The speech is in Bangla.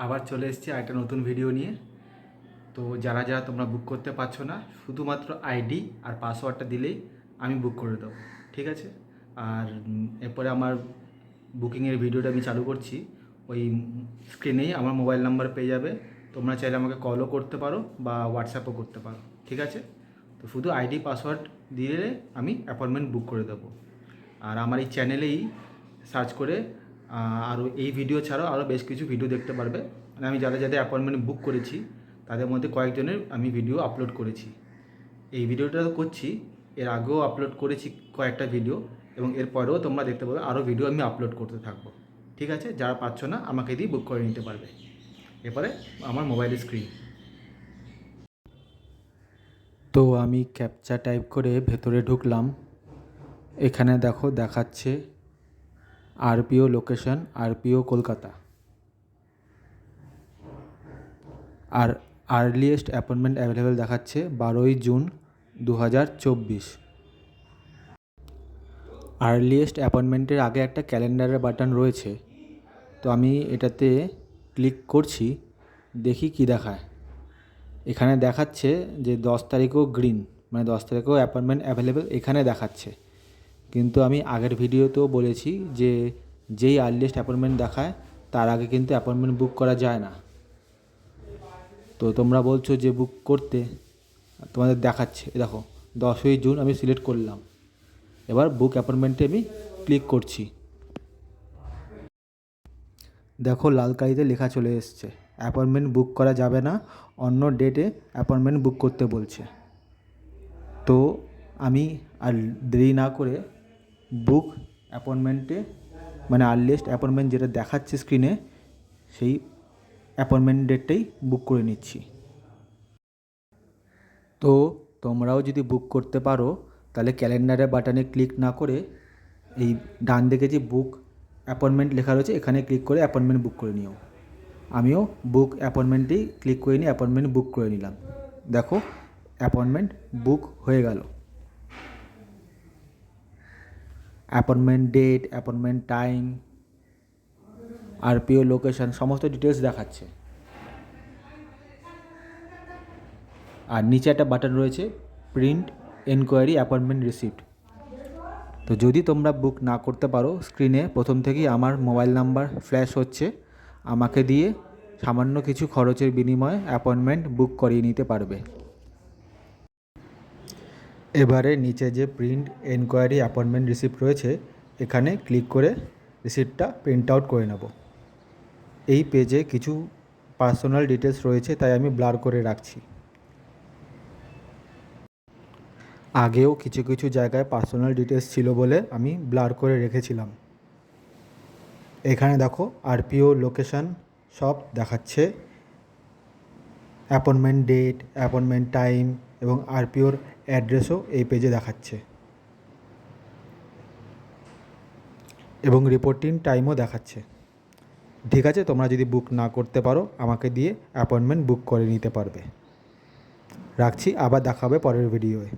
আবার চলে এসেছি একটা নতুন ভিডিও নিয়ে। তো যারা যারা তোমরা বুক করতে পারছো না, শুধুমাত্র আইডি আর পাসওয়ার্ডটা দিলেই আমি বুক করে দেবো, ঠিক আছে? আর এরপরে আমার বুকিংয়ের ভিডিওটা আমি চালু করছি। ওই স্ক্রিনেই আমার মোবাইল নাম্বার পেয়ে যাবে। তোমরা চাইলে আমাকে কলও করতে পারো বা হোয়াটসঅ্যাপও করতে পারো, ঠিক আছে? তো শুধু আইডি পাসওয়ার্ড দিলে আমি অ্যাপয়েন্টমেন্ট বুক করে দেবো। আর আমার এই চ্যানেলেই সার্চ করে আরও এই ভিডিও ছাড়াও আরও বেশ কিছু ভিডিও দেখতে পারবে। মানে আমি যাদের যাদের অ্যাপয়েন্টমেন্ট বুক করেছি তাদের মধ্যে কয়েকজনের আমি ভিডিও আপলোড করেছি। এই ভিডিওটা করছি, এর আগেও আপলোড করেছি কয়েকটা ভিডিও, এবং এরপরেও তোমরা দেখতে পাবে আরও ভিডিও আমি আপলোড করতে থাকবো, ঠিক আছে? যারা পাচ্ছ না আমাকে দিয়ে বুক করে নিতে পারবে। এরপরে আমার মোবাইলের স্ক্রিন। তো আমি ক্যাপচা টাইপ করে ভেতরে ঢুকলাম। এখানে দেখো দেখাচ্ছে আরপিও লোকেশন, আরপিও কলকাতা। আর আর্লিয়েস্ট অ্যাপয়েন্টমেন্ট অ্যাভেলেবেল দেখাচ্ছে 12ই জুন 2024। আর্লিয়েস্ট অ্যাপয়েন্টমেন্টের আগে একটা ক্যালেন্ডারের বাটন রয়েছে, তো আমি এটাতে ক্লিক করছি, দেখি কি দেখায়। এখানে দেখাচ্ছে যে 10 তারিখও গ্রিন, মানে 10 তারিখেও অ্যাপয়েন্টমেন্ট অ্যাভেলেবেল এখানে দেখাচ্ছে। কিন্তু আমি আগের ভিডিওতেও বলেছি যে যেই আর্লিয়েস্ট অ্যাপয়েন্টমেন্ট দেখায় তার আগে কিন্তু অ্যাপয়েন্টমেন্ট বুক করা যায় না। তো তোমরা বলছো যে বুক করতে, তোমাদের দেখাচ্ছে দেখো 10ই জুন আমি সিলেক্ট করলাম। এবার বুক অ্যাপয়েন্টমেন্টে আমি ক্লিক করছি। দেখো লাল কালিতে লেখা চলে এসছে অ্যাপয়েন্টমেন্ট বুক করা যাবে না, অন্য ডেটে অ্যাপয়েন্টমেন্ট বুক করতে বলছে। তো আমি আর দেরি না করে বুক অ্যাপয়েন্টমেন্টে, মানে আর্লিয়েস্ট অ্যাপয়েন্টমেন্ট যেটা দেখাচ্ছে স্ক্রিনে, সেই অ্যাপয়েন্টমেন্ট ডেটটাই বুক করে নিচ্ছি। তো তোমরাও যদি বুক করতে পারো তাহলে ক্যালেন্ডারের বাটনে ক্লিক না করে এই ডান দিকে যে বুক অ্যাপয়েন্টমেন্ট লেখা রয়েছে এখানে ক্লিক করে অ্যাপয়েন্টমেন্ট বুক করে নিও। আমিও বুক অ্যাপয়েন্টমেন্টেই ক্লিক করে নিয়ে অ্যাপয়েন্টমেন্ট বুক করে নিলাম। দেখো অ্যাপয়েন্টমেন্ট বুক হয়ে গেল। Appointment date, appointment time, RPO location সমস্ত ডিটেলস দেখাচ্ছে। আর নিচে একটা বাটন রয়েছে প্রিন্ট এনকোয়ারি অ্যাপয়েন্টমেন্ট রিসিপ্ট। তো যদি তোমরা বুক না করতে পারো, স্ক্রিনে প্রথম থেকেই আমার মোবাইল নাম্বার ফ্ল্যাশ হচ্ছে, আমাকে দিয়ে সামান্য কিছু খরচের বিনিময়ে অ্যাপয়েন্টমেন্ট বুক করিয়ে নিতে পারবে। এবারে নিচে যে প্রিন্ট এনকোয়ারি অ্যাপয়েন্টমেন্ট রিসিপ্ট রয়েছে এখানে ক্লিক করে রিসিপ্টটা প্রিন্ট আউট করে নেব। এই পেজে কিছু পার্সোনাল ডিটেলস রয়েছে, তাই আমি ব্লার করে রাখছি। আগেও কিছু কিছু জায়গায় পার্সোনাল ডিটেলস ছিল বলে আমি ব্লার করে রেখেছিলাম। এখানে দেখো আরপিও লোকেশন সব দেখাচ্ছে, অ্যাপয়েন্টমেন্ট ডেট, অ্যাপয়েন্টমেন্ট টাইম এবং আরপিওর অ্যাড্রেসও এই পেজে দেখাচ্ছে, এবং রিপোর্টিং টাইমও দেখাচ্ছে। ঠিক আছে, তোমরা যদি বুক না করতে পারো আমাকে দিয়ে অ্যাপয়েন্টমেন্ট বুক করে নিতে পারবে। রাখছি, আবার দেখা হবে পরের ভিডিওয়ে।